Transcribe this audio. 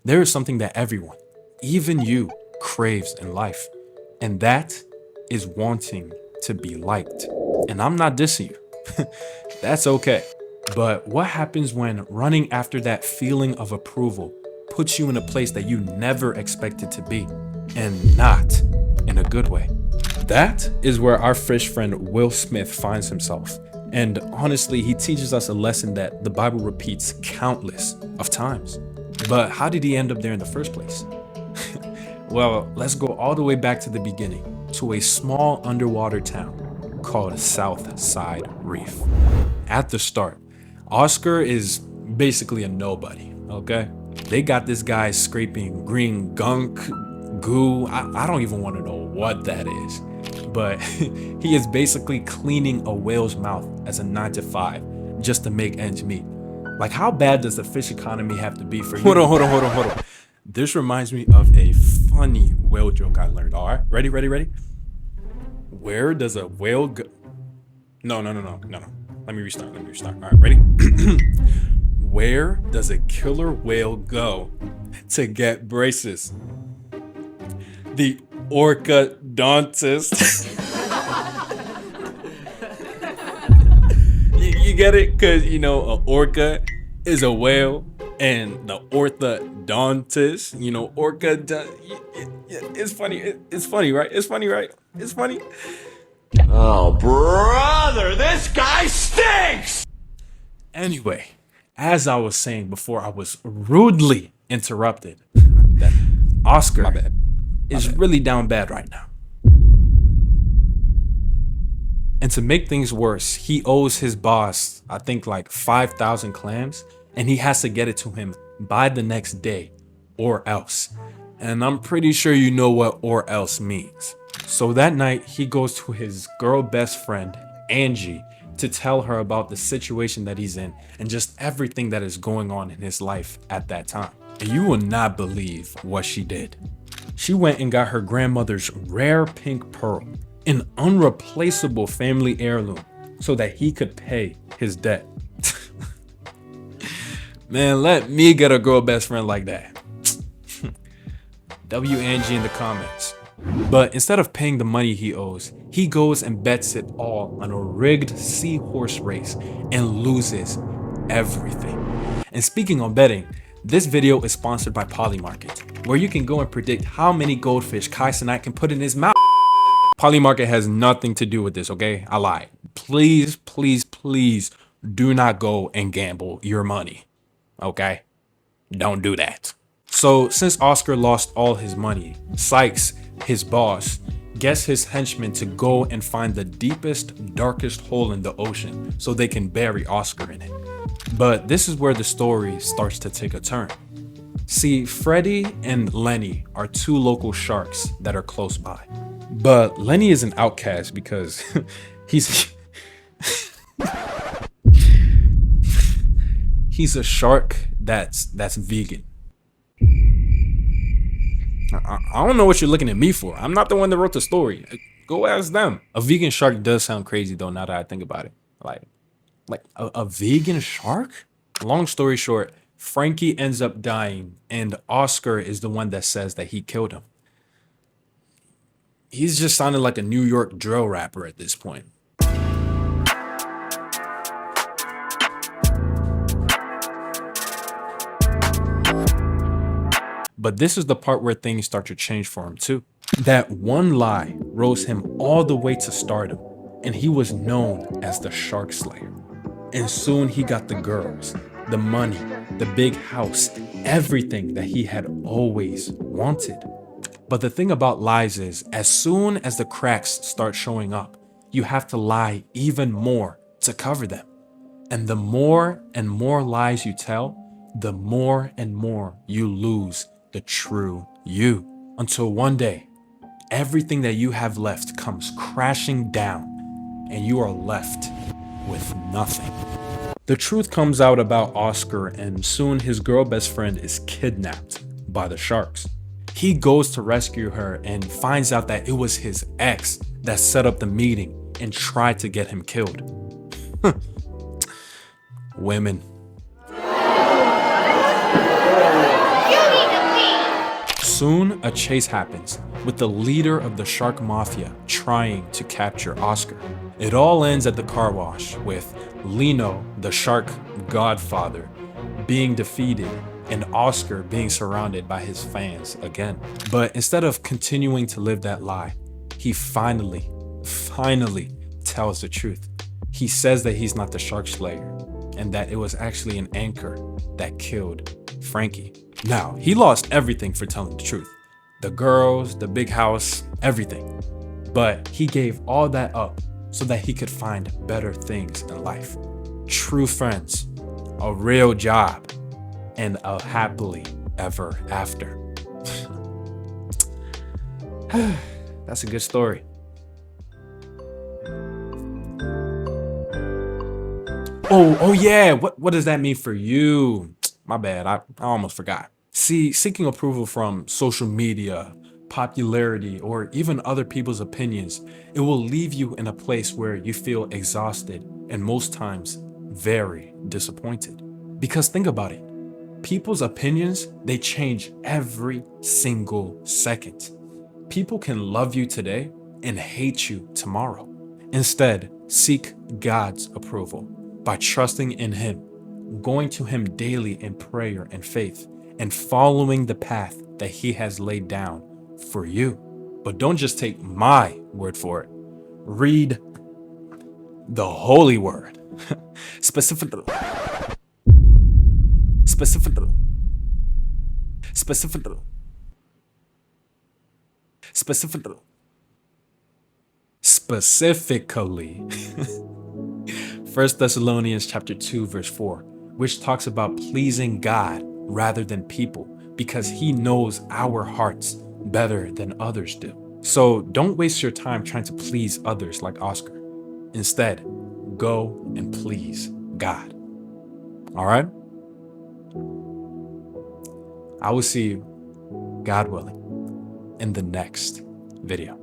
There is something that everyone, even you, craves in life, and that is wanting to be liked. And I'm not dissing you. That's okay. But what happens when running after that feeling of approval puts you in a place that you never expected to be, and not in a good way? That is where our fish friend Will Smith finds himself. And honestly, he teaches us a lesson that the Bible repeats countless of times. But how did he end up there in the first place? Well, let's go all the way back to the beginning, to a small underwater town called South Side Reef. At the start, Oscar is basically a nobody, okay? They got this guy scraping green gunk, goo. I don't even want to know what that is. But he is basically cleaning a whale's mouth as a 9 to 5 just to make ends meet. Like, how bad does the fish economy have to be for you? Hold on. This reminds me of a funny whale joke I learned. All right, ready? Where does a whale go? No. Let me restart. All right, ready? Where does a killer whale go to get braces? The orthodontist. You get it? Because, a orca is a whale, and the orthodontist, it's funny. It's funny, right? It's funny. Oh, brother, this guy stinks! Anyway, as I was saying before, I was rudely interrupted. That Oscar is really down bad right now. And to make things worse, he owes his boss, I think, like 5,000 clams, and he has to get it to him by the next day, or else. And I'm pretty sure you know what or else means. So that night, he goes to his girl best friend, Angie, to tell her about the situation that he's in and just everything that is going on in his life at that time. And you will not believe what she did. She went and got her grandmother's rare pink pearl, an unreplaceable family heirloom, so that he could pay his debt. Man, let me get a girl best friend like that. W Angie in the comments. But instead of paying the money he owes, he goes and bets it all on a rigged seahorse race and loses everything. And speaking of betting, this video is sponsored by Polymarket, where you can go and predict how many goldfish Kai Cenat can put in his mouth. Polymarket has nothing to do with this, okay? I lied. Please do not go and gamble your money, okay? Don't do that. So since Oscar lost all his money, Sykes, his boss, gets his henchmen to go and find the deepest, darkest hole in the ocean so they can bury Oscar in it. But this is where the story starts to take a turn. See, Freddy and Lenny are two local sharks that are close by. But Lenny is an outcast because he's he's a shark that's vegan. I don't know what you're looking at me for. I'm not the one that wrote the story. Go ask them. A vegan shark does sound crazy though, now that I think about it. Like a vegan shark? Long story short, Frankie ends up dying, and Oscar is the one that says that he killed him. He's just sounding like a New York drill rapper at this point. But this is the part where things start to change for him too. That one lie rose him all the way to stardom, and he was known as the Shark Slayer. And soon he got the girls, the money, the big house, everything that he had always wanted. But the thing about lies is, as soon as the cracks start showing up, you have to lie even more to cover them. And the more and more lies you tell, the more and more you lose the true you. Until one day, everything that you have left comes crashing down and you are left with nothing. The truth comes out about Oscar, and soon his girl best friend is kidnapped by the sharks. He goes to rescue her and finds out that it was his ex that set up the meeting and tried to get him killed. Women. You need to Soon, a chase happens, with the leader of the shark mafia trying to capture Oscar. It all ends at the car wash, with Lino, the shark godfather, being defeated and Oscar being surrounded by his fans again. But instead of continuing to live that lie, he finally tells the truth. He says that he's not the shark slayer and that it was actually an anchor that killed Frankie. Now, he lost everything for telling the truth. The girls, the big house, everything. But he gave all that up so that he could find better things in life. True friends, a real job, and a happily ever after. That's a good story. Oh yeah, what does that mean for you? My bad, I almost forgot. See, seeking approval from social media, popularity, or even other people's opinions, it will leave you in a place where you feel exhausted and most times very disappointed. Because think about it, people's opinions, they change every single second. People can love you today and hate you tomorrow. Instead, seek God's approval by trusting in Him, going to Him daily in prayer and faith, and following the path that He has laid down for you. But don't just take my word for it. Read the Holy Word. Specifically. First Thessalonians chapter 2 verse 4, which talks about pleasing God rather than people, because He knows our hearts better than others do. So don't waste your time trying to please others like Oscar. Instead, go and please God. All right? I will see you, God willing, in the next video.